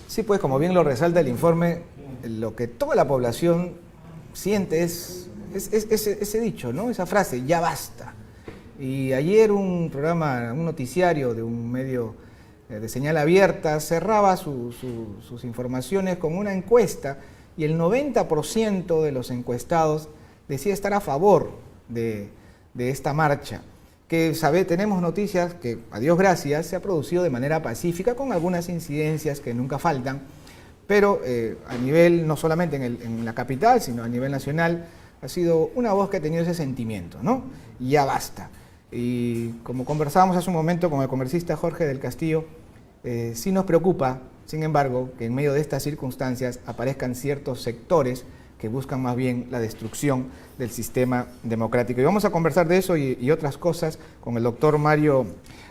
Sí, pues como bien lo resalta el informe, lo que toda la población siente es ese dicho, ¿no? Esa frase, ya basta. Y ayer un programa, un noticiario de un medio de señal abierta cerraba sus informaciones con una encuesta y el 90% de los encuestados decía estar a favor de esta marcha, que tenemos noticias que, a Dios gracias, se ha producido de manera pacífica, con algunas incidencias que nunca faltan, pero a nivel, no solamente en la capital, sino a nivel nacional, ha sido una voz que ha tenido ese sentimiento, ¿no? Ya basta. Y como conversábamos hace un momento con el congresista Jorge del Castillo, sí nos preocupa, sin embargo, que en medio de estas circunstancias aparezcan ciertos sectores que buscan más bien la destrucción del sistema democrático. Y vamos a conversar de eso y otras cosas con el doctor Mario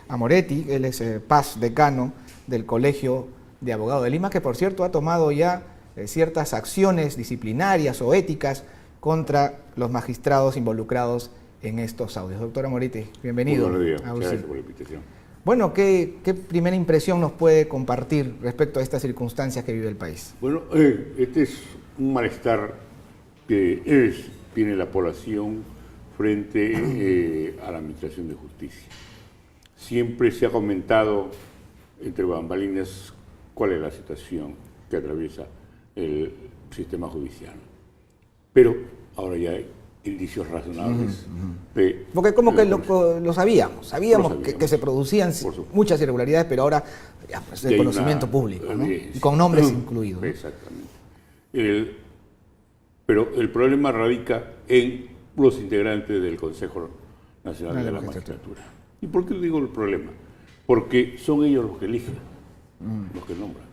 Amoretti. Él es PAS decano del Colegio de Abogados de Lima, que por cierto ha tomado ya ciertas acciones disciplinarias o éticas contra los magistrados involucrados en estos audios. Doctor Amoretti, bienvenido. Buenos días, muchas gracias por la invitación. Bueno, ¿qué primera impresión nos puede compartir respecto a estas circunstancias que vive el país? Bueno, este es un malestar que tiene la población frente a la Administración de Justicia. Siempre se ha comentado entre bambalinas cuál es la situación que atraviesa el sistema judicial. Pero ahora ya hay indicios razonables. Porque como que lo sabíamos que se producían muchas irregularidades, pero ahora ya, pues, de conocimiento público, ¿no? Y con nombres incluidos, ¿no? Exactamente. Pero el problema radica en los integrantes del Consejo Nacional de la Magistratura. ¿Y por qué digo el problema? Porque son ellos los que eligen, los que nombran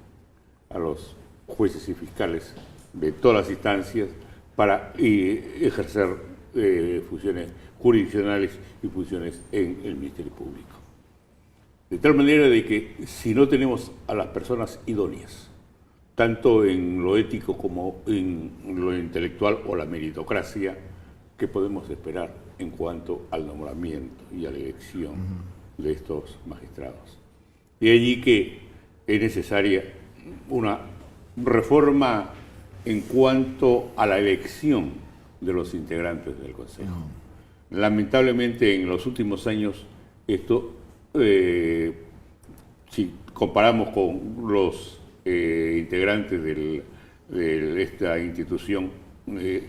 a los jueces y fiscales de todas las instancias para ejercer funciones jurisdiccionales y funciones en el Ministerio Público. De tal manera de que si no tenemos a las personas idóneas, tanto en lo ético como en lo intelectual o la meritocracia, ¿qué podemos esperar en cuanto al nombramiento y a la elección de estos magistrados? Y allí que es necesaria una reforma en cuanto a la elección de los integrantes del Consejo. Lamentablemente en los últimos años esto, si comparamos con los integrantes de esta institución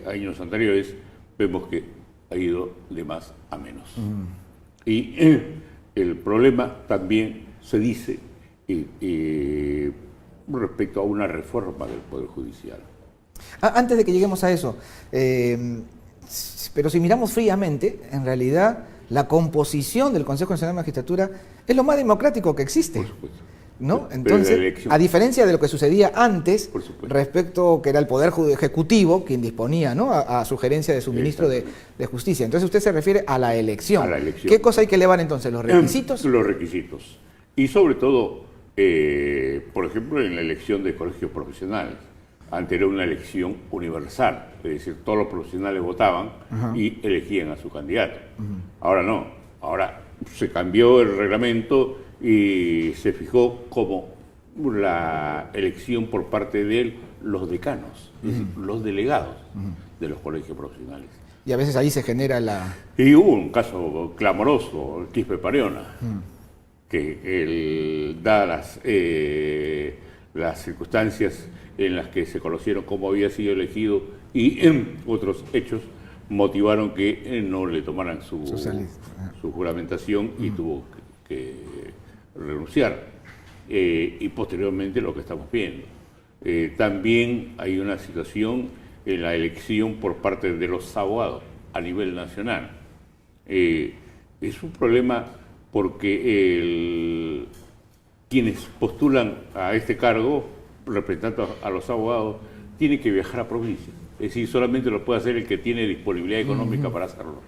años anteriores, vemos que ha ido de más a menos. Y el problema también se dice respecto a una reforma del Poder Judicial. Antes de que lleguemos a eso, pero si miramos fríamente, en realidad la composición del Consejo Nacional de Magistratura es lo más democrático que existe. Por supuesto. ¿No? Entonces, a diferencia de lo que sucedía antes, respecto que era el Poder Ejecutivo quien disponía, ¿no?, a sugerencia de su ministro de Justicia. Entonces usted se refiere a la elección. A la elección. ¿Qué cosa hay que elevar entonces? ¿Los requisitos? Los requisitos. Y sobre todo, por ejemplo, en la elección de colegios profesionales. Antes era una elección universal, es decir, todos los profesionales votaban y elegían a su candidato. Ahora no, ahora se cambió el reglamento y se fijó como la elección por parte de los decanos, es decir, los delegados de los colegios profesionales. Y a veces ahí se genera la... Y hubo un caso clamoroso, el Quispe Pariona, que dadas las circunstancias en las que se conocieron cómo había sido elegido y en otros hechos motivaron que no le tomaran su juramentación y tuvo que renunciar. Y posteriormente lo que estamos viendo. También hay una situación en la elección por parte de los abogados a nivel nacional. Es un problema porque quienes postulan a este cargo, representando a los abogados, tienen que viajar a provincias. Es decir, solamente lo puede hacer el que tiene disponibilidad económica para hacerlo.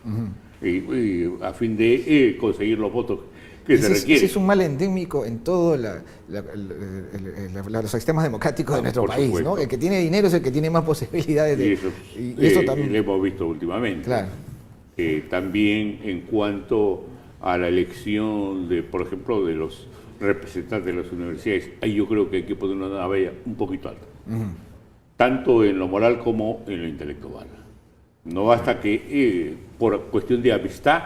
Y a fin de conseguir los votos que se requieren. Ese es un mal endémico en todos los sistemas democráticos de nuestro país, ¿no? El que tiene dinero es el que tiene más posibilidades de... Y eso también lo hemos visto últimamente. Claro. También en cuanto a la elección de, por ejemplo, de los representantes de las universidades, ahí yo creo que hay que poner una valla un poquito alta, tanto en lo moral como en lo intelectual. No basta que por cuestión de amistad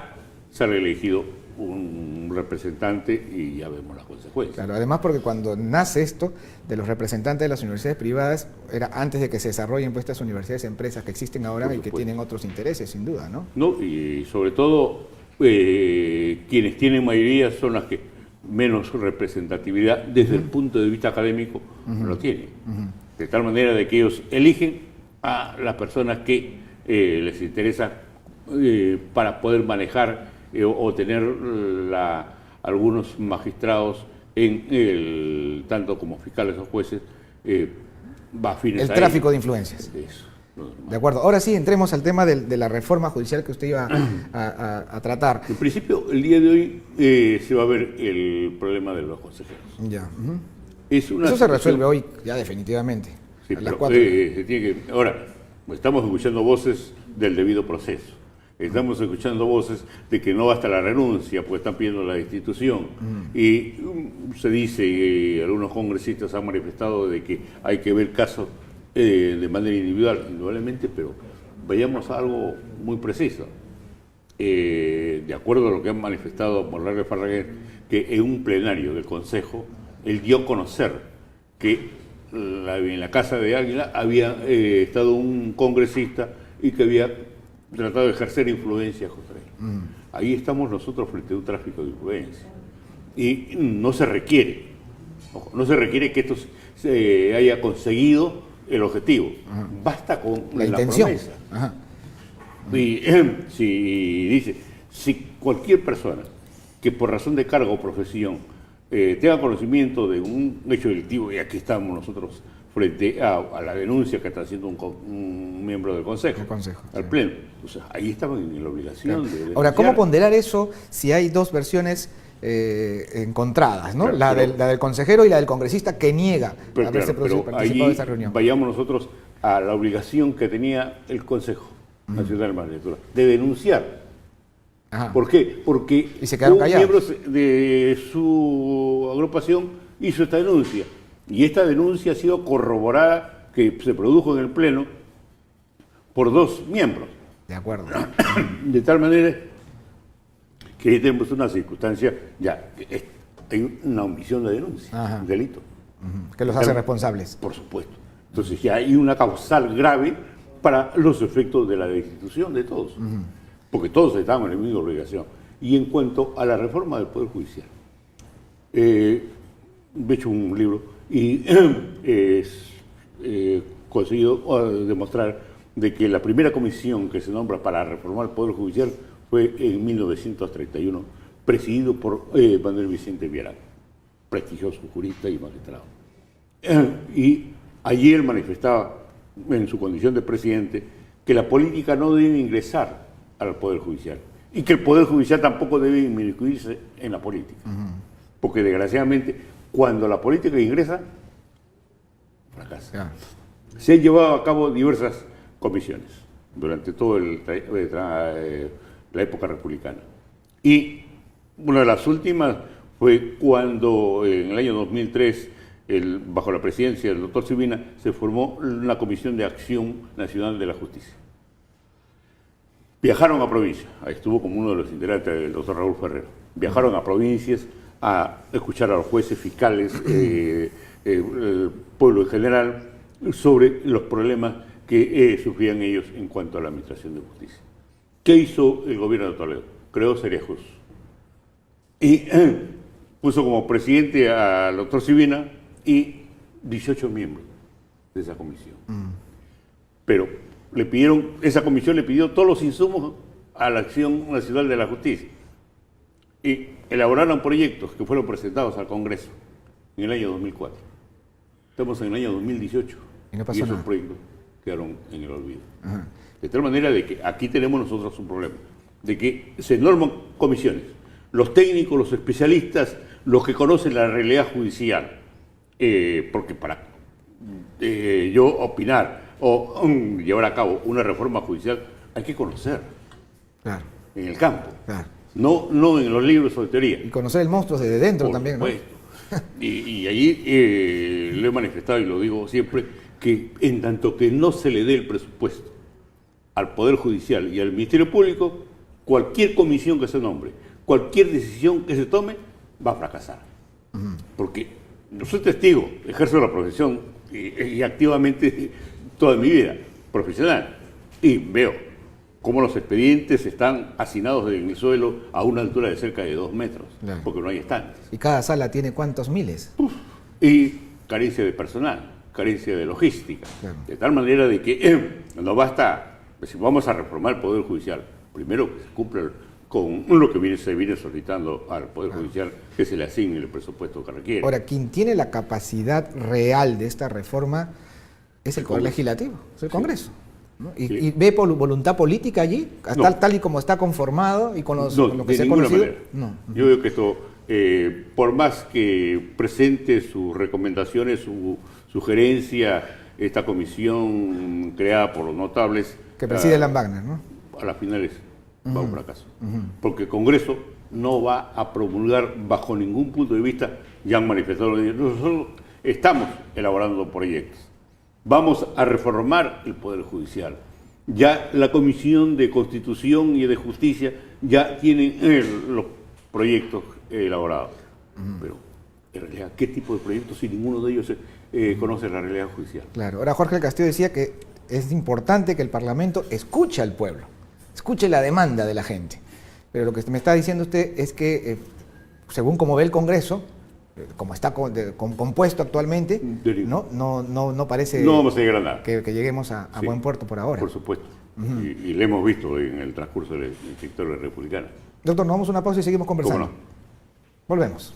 se haya elegido un representante y ya vemos las consecuencias. Claro, además porque cuando nace esto de los representantes de las universidades privadas, era antes de que se desarrollen pues, estas universidades empresas que existen ahora y que tienen otros intereses, sin duda, ¿no? No, y sobre todo quienes tienen mayoría son las que menos representatividad desde el punto de vista académico lo tienen. De tal manera de que ellos eligen a las personas que les interesa para poder manejar o tener algunos magistrados tanto como fiscales o jueces va afines el tráfico de influencias. Eso. De acuerdo. Ahora sí, entremos al tema de la reforma judicial que usted iba a tratar. En principio, el día de hoy se va a ver el problema de los consejeros. Ya. Eso se resuelve hoy ya definitivamente. Sí, a las pero, 4. se tiene que, ahora, estamos escuchando voces del debido proceso. Estamos escuchando voces de que no basta la renuncia, porque están pidiendo la destitución. Y se dice, y algunos congresistas han manifestado de que hay que ver casos de manera individual, indudablemente, pero vayamos a algo muy preciso. De acuerdo a lo que han manifestado Morales Farraguer, que en un plenario del Consejo, él dio a conocer que en la casa de Águila había estado un congresista y que había tratado de ejercer influencia contra él. Ahí estamos nosotros frente a un tráfico de influencia. Y no se requiere que esto se haya conseguido el objetivo. Basta con la intención. Promesa. Y si cualquier persona que por razón de cargo o profesión tenga conocimiento de un hecho delictivo, y aquí estamos nosotros frente a la denuncia que está haciendo un miembro del Consejo, al Pleno. Entonces, ahí estaban en la obligación de denunciar. Ahora, ¿cómo ponderar eso si hay dos versiones encontradas, ¿no? La del consejero y la del congresista que niega haberse participado de esa reunión? Vayamos nosotros a la obligación que tenía el Consejo Nacional de Magistratura de denunciar. ¿Por qué? Porque un miembro de su agrupación hizo esta denuncia. Y esta denuncia ha sido corroborada, que se produjo en el Pleno, por dos miembros. De acuerdo. De tal manera que ahí tenemos una circunstancia, hay una omisión de denuncia, un delito. Que los hace responsables. Por supuesto. Entonces ya hay una causal grave para los efectos de la destitución de todos. Porque todos estamos en la misma obligación. Y en cuanto a la reforma del Poder Judicial, he hecho un libro y conseguido demostrar de que la primera comisión que se nombra para reformar el Poder Judicial fue en 1931, presidido por Manuel Vicente Viarán, prestigioso jurista y magistrado. Y allí él manifestaba, en su condición de presidente, que la política no debe ingresar al Poder Judicial y que el Poder Judicial tampoco debe inmiscuirse en la política. Porque desgraciadamente, cuando la política ingresa, fracasa. Se han llevado a cabo diversas comisiones durante toda la época republicana. Y una de las últimas fue cuando en el año 2003, bajo la presidencia del doctor Sibina, se formó una Comisión de Acción Nacional de la Justicia. Viajaron a provincias, ahí estuvo como uno de los integrantes del doctor Raúl Ferrero. Viajaron a provincias a escuchar a los jueces, fiscales, el pueblo en general, sobre los problemas que sufrían ellos en cuanto a la administración de justicia. ¿Qué hizo el gobierno de Toledo? Creó Seriejos. Y puso como presidente al doctor Sibina y 18 miembros de esa comisión. Pero esa comisión le pidió todos los insumos a la Acción Nacional de la Justicia. Y elaboraron proyectos que fueron presentados al Congreso en el año 2004. Estamos en el año 2018 y esos proyectos quedaron en el olvido. De tal manera de que aquí tenemos nosotros un problema, de que se norman comisiones, los técnicos, los especialistas, los que conocen la realidad judicial, porque para yo opinar o llevar a cabo una reforma judicial hay que conocer en el campo. No en los libros o de teoría. Y conocer el monstruo desde dentro también, ¿no? Y ahí lo he manifestado y lo digo siempre, que en tanto que no se le dé el presupuesto al Poder Judicial y al Ministerio Público, cualquier comisión que se nombre, cualquier decisión que se tome, va a fracasar. Porque yo soy testigo, ejerzo la profesión y activamente toda mi vida profesional, y veo cómo los expedientes están hacinados en el suelo a una altura de cerca de 2 metros, claro, porque no hay estantes. ¿Y cada sala tiene cuántos miles? Y carencia de personal, carencia de logística, claro, de tal manera de que no basta, si vamos a reformar el Poder Judicial, primero que se cumpla con lo que se viene solicitando al Poder Judicial, que se le asigne el presupuesto que requiere. Ahora, quien tiene la capacidad real de esta reforma es el Poder Legislativo, es el Congreso. ¿No? ¿Y ve voluntad política allí, tal y como está conformado y con lo que se ha conocido? No. Yo veo que esto, por más que presente sus recomendaciones, su sugerencia, esta comisión creada por los notables... Que preside Alan Wagner, ¿no? A las finales va a un fracaso. Porque el Congreso no va a promulgar bajo ningún punto de vista, ya han manifestado, nosotros estamos elaborando proyectos. Vamos a reformar el Poder Judicial. Ya la Comisión de Constitución y de Justicia ya tienen los proyectos elaborados. Pero, en realidad, ¿qué tipo de proyectos si ninguno de ellos conoce la realidad judicial? Claro. Ahora, Jorge del Castillo decía que es importante que el Parlamento escuche al pueblo, escuche la demanda de la gente. Pero lo que me está diciendo usted es que, según como ve el Congreso, como está compuesto actualmente, no parece no vamos a llegar a nada. Que lleguemos a buen puerto por ahora. Por supuesto. Y lo hemos visto en el transcurso del sector republicano. Doctor, nos vamos a una pausa y seguimos conversando. ¿Cómo no? Volvemos.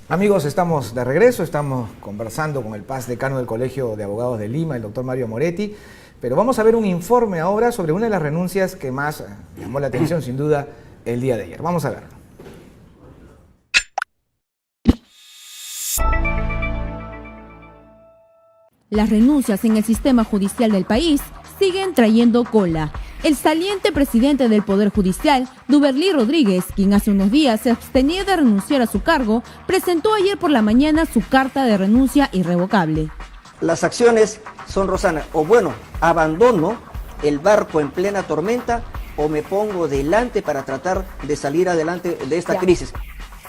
Amigos, estamos de regreso, estamos conversando con el Paz Decano del Colegio de Abogados de Lima, el doctor Mario Moretti, pero vamos a ver un informe ahora sobre una de las renuncias que más llamó la atención, sin duda, el día de ayer. Vamos a verlo. Las renuncias en el sistema judicial del país siguen trayendo cola. El saliente presidente del Poder Judicial, Duberly Rodríguez, quien hace unos días se abstenía de renunciar a su cargo, presentó ayer por la mañana su carta de renuncia irrevocable. Las acciones son, Rosana, o bueno, abandono el barco en plena tormenta o me pongo delante para tratar de salir adelante de esta crisis.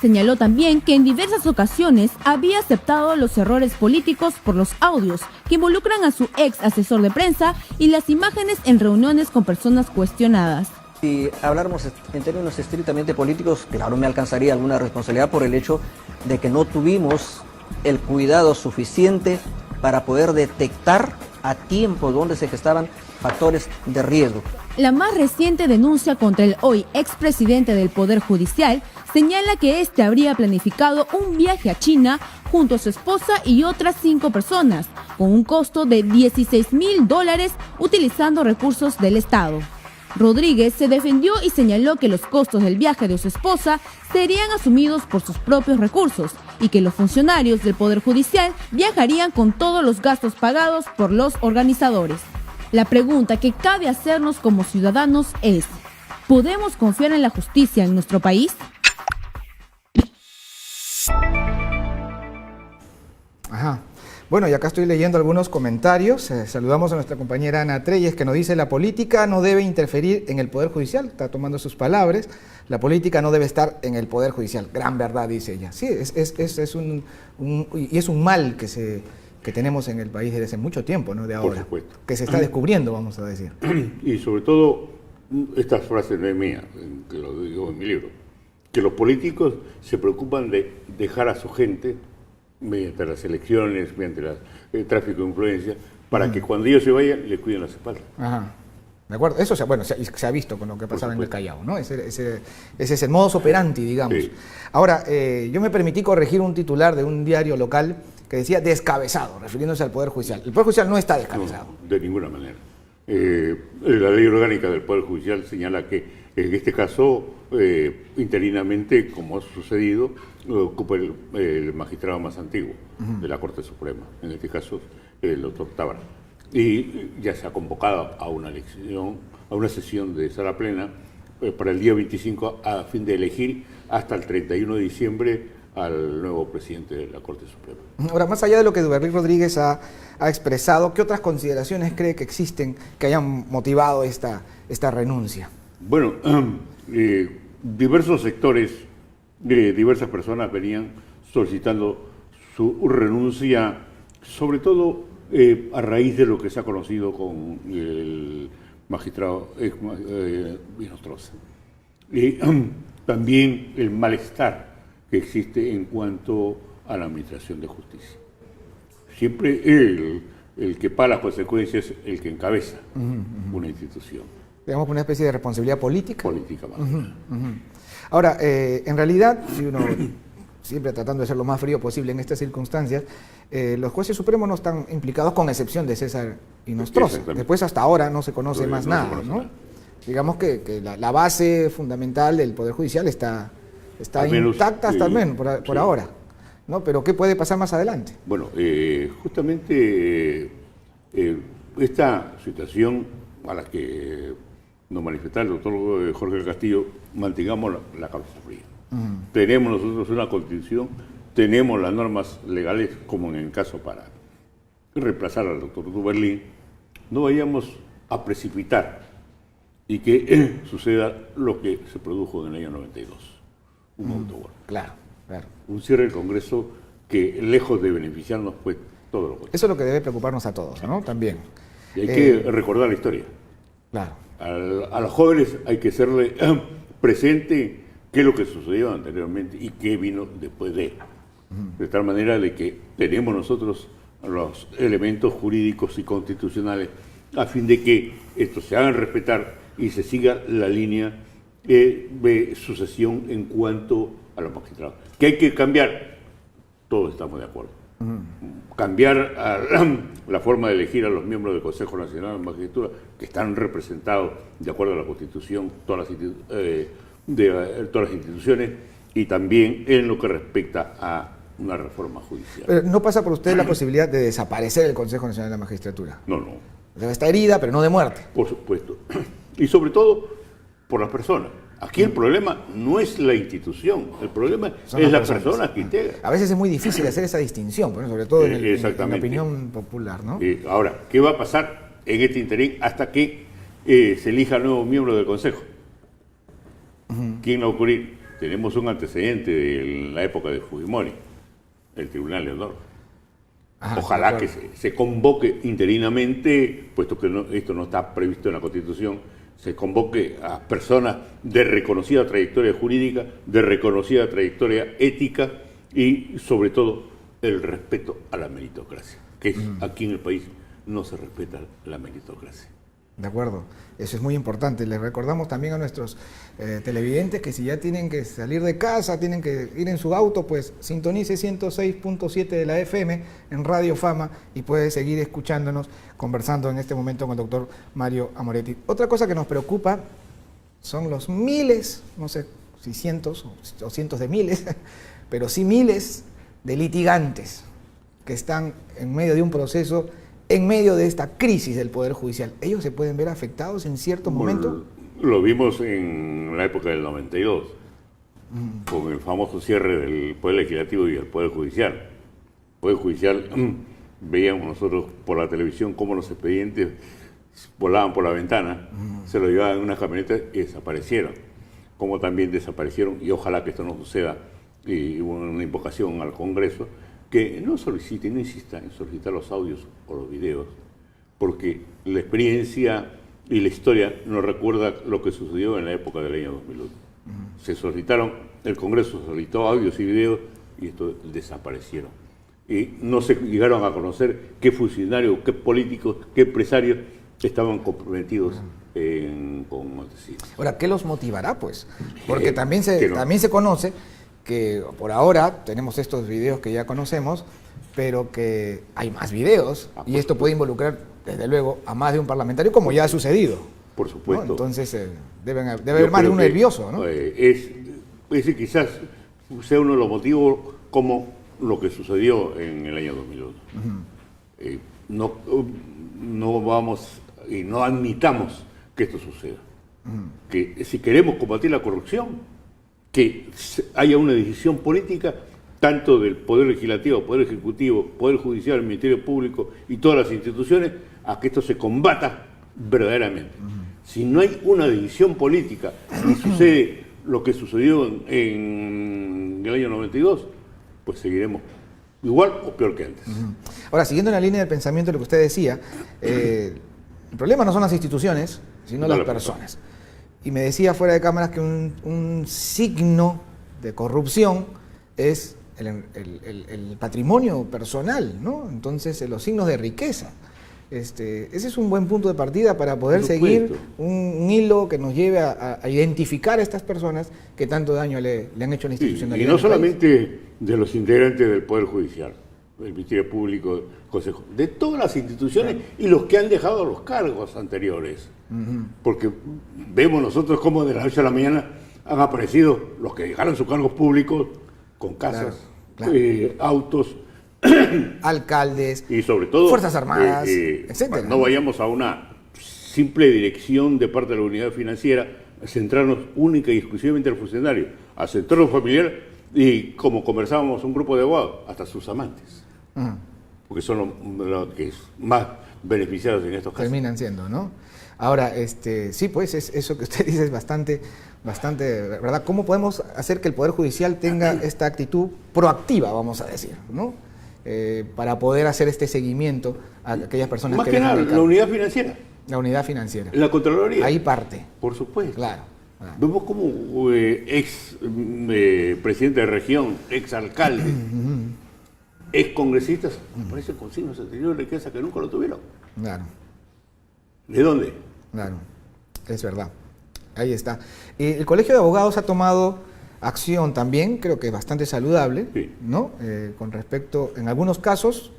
Señaló también que en diversas ocasiones había aceptado los errores políticos por los audios que involucran a su ex asesor de prensa y las imágenes en reuniones con personas cuestionadas. Si habláramos en términos estrictamente políticos, claro, me alcanzaría alguna responsabilidad por el hecho de que no tuvimos el cuidado suficiente para poder detectar a tiempo donde se gestaban factores de riesgo. La más reciente denuncia contra el hoy expresidente del Poder Judicial señala que este habría planificado un viaje a China junto a su esposa y otras 5 personas, con un costo de $16,000 utilizando recursos del Estado. Rodríguez se defendió y señaló que los costos del viaje de su esposa serían asumidos por sus propios recursos y que los funcionarios del Poder Judicial viajarían con todos los gastos pagados por los organizadores. La pregunta que cabe hacernos como ciudadanos es: ¿podemos confiar en la justicia en nuestro país? Ajá. Bueno, y acá estoy leyendo algunos comentarios. Saludamos a nuestra compañera Ana Treyes, que nos dice: la política no debe interferir en el Poder Judicial. Está tomando sus palabras. La política no debe estar en el Poder Judicial. Gran verdad, dice ella. Sí, es un mal que tenemos en el país desde hace mucho tiempo, ¿no? De ahora. Por supuesto. Que se está descubriendo, vamos a decir. Y sobre todo, esta frase no es mía, que lo digo en mi libro, que los políticos se preocupan de dejar a su gente mediante las elecciones, mediante el tráfico de influencia, para que cuando ellos se vayan, les cuiden las espaldas. Ajá. ¿De acuerdo? Eso se ha visto con lo que pasaba en el Callao, ¿no? Ese es el modus operandi, digamos. Sí. Ahora, yo me permití corregir un titular de un diario local que decía descabezado, refiriéndose al Poder Judicial. El Poder Judicial no está descabezado. No, de ninguna manera. La ley orgánica del Poder Judicial señala que en este caso, interinamente, como ha sucedido, ocupa el magistrado más antiguo de la Corte Suprema, en este caso el doctor Tábara. Y ya se ha convocado a una elección, a una sesión de sala plena para el día 25 a fin de elegir hasta el 31 de diciembre al nuevo presidente de la Corte Suprema. Ahora, más allá de lo que Duberly Rodríguez ha expresado, ¿qué otras consideraciones cree que existen que hayan motivado esta renuncia? Bueno, diversos sectores, diversas personas venían solicitando su renuncia, sobre todo a raíz de lo que se ha conocido con el magistrado Vinostroza. También el malestar que existe en cuanto a la administración de justicia. Siempre el que paga las consecuencias es el que encabeza una institución. Digamos, una especie de responsabilidad política. Política más. Ahora, en realidad, si uno siempre tratando de ser lo más frío posible en estas circunstancias, los jueces supremos no están implicados, con excepción de César Inostroza. Después, hasta ahora, no se conoce más nada, ¿no? Digamos que la base fundamental del Poder Judicial está intacta hasta al menos por ahora, ¿no? Pero ¿qué puede pasar más adelante? Bueno, justamente esta situación a la que nos manifestaba el doctor Jorge Castillo, mantengamos la cabeza fría. Tenemos nosotros una constitución, tenemos las normas legales, como en el caso para reemplazar al doctor Duberly, no vayamos a precipitar y que suceda lo que se produjo en el año 92, un autogol. Claro. Un cierre del Congreso que, lejos de beneficiarnos, fue todo lo contrario. Eso es lo que debe preocuparnos a todos, ¿no? También. Y hay que recordar la historia. Claro. A los jóvenes hay que hacerle presente qué es lo que sucedió anteriormente y qué vino después de él. De tal manera de que tenemos nosotros los elementos jurídicos y constitucionales a fin de que estos se hagan respetar y se siga la línea de sucesión en cuanto a los magistrados. ¿Que hay que cambiar? Todos estamos de acuerdo. Cambiar la forma de elegir a los miembros del Consejo Nacional de Magistratura, que están representados de acuerdo a la Constitución, todas las instituciones, y también en lo que respecta a una reforma judicial. Pero ¿no pasa por usted la posibilidad de desaparecer el Consejo Nacional de la Magistratura? No. Debe estar herida, pero no de muerte. Por supuesto. Y sobre todo por las personas. Aquí el problema no es la institución, el problema es las personas que integran. A veces es muy difícil hacer esa distinción, bueno, sobre todo en la opinión popular, ¿no? Ahora, ¿qué va a pasar en este interín hasta que se elija nuevo miembro del Consejo? ¿Quién va a ocurrir? Tenemos un antecedente de la época de Fujimori, el Tribunal de Honor. Ojalá que se convoque interinamente, puesto que esto no está previsto en la Constitución, se convoque a personas de reconocida trayectoria jurídica, de reconocida trayectoria ética y, sobre todo, el respeto a la meritocracia, que aquí en el país no se respeta la meritocracia. De acuerdo, eso es muy importante. Les recordamos también a nuestros televidentes que si ya tienen que salir de casa, tienen que ir en su auto, pues sintonice 106.7 de la FM en Radio Fama y puede seguir escuchándonos, conversando en este momento con el doctor Mario Amoretti. Otra cosa que nos preocupa son los miles, no sé si cientos o cientos de miles, pero sí miles de litigantes que están en medio de un proceso, en medio de esta crisis del Poder Judicial. ¿Ellos se pueden ver afectados en ciertos momentos? Lo vimos en la época del 92, con el famoso cierre del Poder Legislativo y el Poder Judicial. El Poder Judicial, veíamos nosotros por la televisión cómo los expedientes volaban por la ventana, se los llevaban en una camioneta y desaparecieron. Como también desaparecieron, y ojalá que esto no suceda, y hubo una invocación al Congreso, que no soliciten, no insistan en solicitar los audios o los videos, porque la experiencia y la historia nos recuerda lo que sucedió en la época del año 2001. Se solicitaron, el Congreso solicitó audios y videos y estos desaparecieron. Y no se llegaron a conocer qué funcionarios, qué políticos, qué empresarios estaban comprometidos con Montesinos. Ahora, ¿qué los motivará, pues? Porque también se conoce que por ahora tenemos estos videos que ya conocemos, pero que hay más videos y esto puede involucrar desde luego, a más de un parlamentario, como ya ha sucedido. Por supuesto. ¿No? Entonces, debe haber más de un nervioso, ¿no? Ese quizás sea uno de los motivos como lo que sucedió en el año 2001. No vamos y no admitamos que esto suceda. Que si queremos combatir la corrupción, que haya una decisión política tanto del Poder Legislativo, Poder Ejecutivo, Poder Judicial, Ministerio Público y todas las instituciones, a que esto se combata verdaderamente. Si no hay una decisión política y sucede lo que sucedió en el año 92, pues seguiremos igual o peor que antes. Ahora, siguiendo en la línea del pensamiento de lo que usted decía, el problema no son las instituciones, sino las personas. Y me decía fuera de cámaras que un signo de corrupción es el patrimonio personal, ¿no? Entonces, los signos de riqueza. Ese es un buen punto de partida para poder seguir un hilo que nos lleve a identificar a estas personas que tanto daño le han hecho a la institucionalidad. Y no solamente de los integrantes del Poder Judicial, del Ministerio Público, del Consejo, de todas las instituciones y los que han dejado los cargos anteriores. Porque vemos nosotros cómo de la noche a la mañana han aparecido los que dejaron sus cargos públicos con casas, autos, alcaldes, y sobre todo Fuerzas Armadas, etcétera. No vayamos a una simple dirección de parte de la unidad financiera, a centrarnos única y exclusivamente al funcionario, al sector familiar y, como conversábamos, un grupo de abogados, hasta sus amantes, porque son los que más beneficiados en estos casos. Terminan siendo, ¿no? Ahora, sí, pues eso que usted dice es bastante, ¿verdad? ¿Cómo podemos hacer que el Poder Judicial tenga esta actitud proactiva, vamos a decir, ¿no? Para poder hacer este seguimiento a aquellas personas que nada, la unidad financiera. La unidad financiera. La Contraloría. Ahí parte. Por supuesto. Claro. Vemos como ex presidente de región, ex alcalde, ex congresistas, aparecen con signos de anterior riqueza que nunca lo tuvieron. Claro. ¿De dónde? Claro, es verdad. Ahí está. El Colegio de Abogados ha tomado acción también, creo que bastante saludable, sí, ¿no? Con respecto, en algunos casos,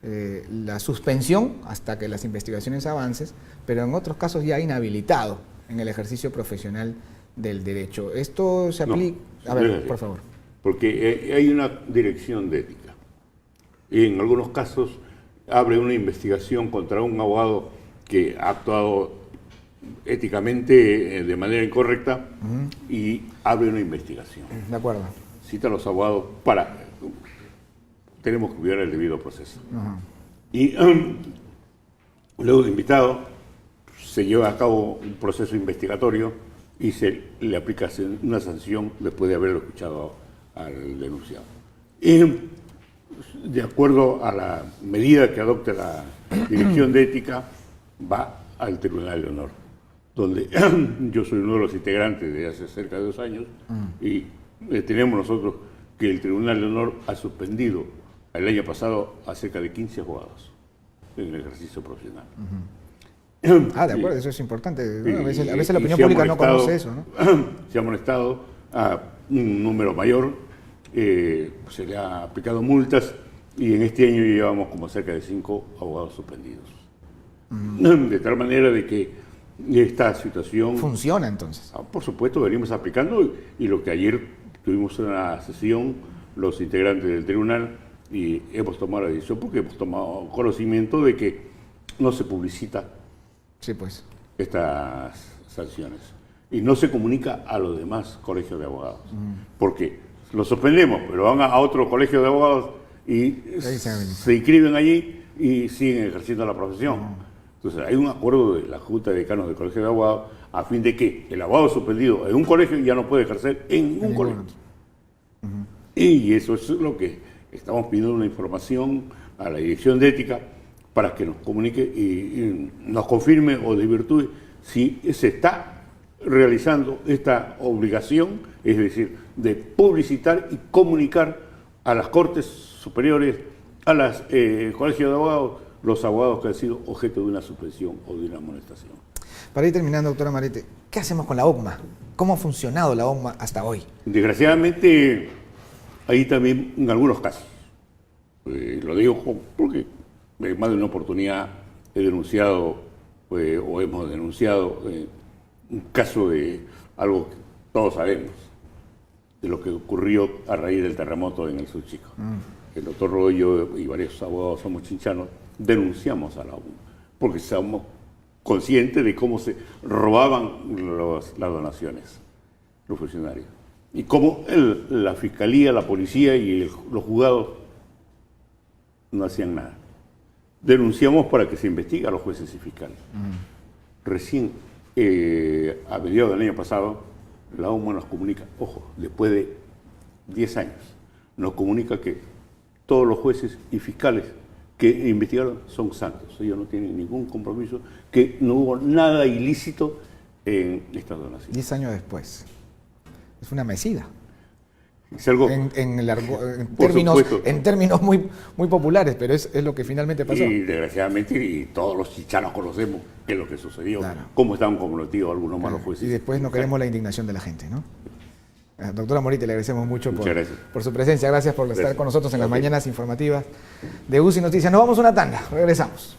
la suspensión hasta que las investigaciones avancen, pero en otros casos ya inhabilitado en el ejercicio profesional del derecho. ¿Esto se aplica? No, a ver, por favor. Porque hay una dirección de ética. Y en algunos casos abre una investigación contra un abogado que ha actuado éticamente de manera incorrecta y abre una investigación. De acuerdo. Cita a los abogados tenemos que cuidar el debido proceso. Y luego de invitado se lleva a cabo un proceso investigatorio y se le aplica una sanción después de haberlo escuchado al denunciado. Y de acuerdo a la medida que adopte la Dirección de Ética, va al Tribunal de Honor, donde yo soy uno de los integrantes de hace cerca de 2 años y tenemos nosotros que el Tribunal de Honor ha suspendido el año pasado a cerca de 15 abogados en el ejercicio profesional. De acuerdo, eso es importante. A veces la opinión pública no conoce eso, ¿no? Se ha amonestado a un número mayor, se le ha aplicado multas y en este año llevamos como cerca de 5 abogados suspendidos. De tal manera de que esta situación... ¿Funciona entonces? Por supuesto, venimos aplicando y lo que ayer tuvimos una sesión, los integrantes del tribunal, y hemos tomado la decisión porque hemos tomado conocimiento de que no se publicita estas sanciones y no se comunica a los demás colegios de abogados, porque los suspendemos, pero van a otro colegio de abogados y se inscriben allí y siguen ejerciendo la profesión. Entonces hay un acuerdo de la Junta de Decanos del Colegio de Abogados a fin de que el abogado suspendido en un colegio ya no puede ejercer en ningún colegio. Y eso es lo que estamos pidiendo, una información a la Dirección de Ética para que nos comunique y nos confirme o desvirtúe si se está realizando esta obligación, es decir, de publicitar y comunicar a las Cortes Superiores, a los colegios de abogados, los abogados que han sido objeto de una suspensión o de una amonestación. Para ir terminando, doctora Marete, ¿qué hacemos con la OCMA? ¿Cómo ha funcionado la OCMA hasta hoy? Desgraciadamente, ahí también en algunos casos, lo digo porque en más de una oportunidad he denunciado, o hemos denunciado, un caso de algo que todos sabemos, de lo que ocurrió a raíz del terremoto en el Sur Chico. El doctor Royo y varios abogados somos chinchanos, denunciamos a la ONU, porque somos conscientes de cómo se robaban las donaciones, los funcionarios. Y cómo la fiscalía, la policía y los juzgados no hacían nada. Denunciamos para que se investigue a los jueces y fiscales. Recién, a mediados del año pasado, la ONU nos comunica, ojo, después de 10 años, nos comunica que todos los jueces y fiscales que investigaron son santos. Ellos no tienen ningún compromiso, que no hubo nada ilícito en estas donaciones. 10 años después. Es una mesida. Es algo, en términos muy, muy populares, pero es lo que finalmente pasó. Y desgraciadamente, y todos los chichanos conocemos qué es lo que sucedió, claro. Cómo estaban comprometidos algunos malos jueces. Y después no queremos la indignación de la gente, ¿no? Doctora Morite, le agradecemos mucho por su presencia. Gracias por estar con nosotros en las mañanas informativas de UCI Noticias. Nos vamos a una tanda, regresamos.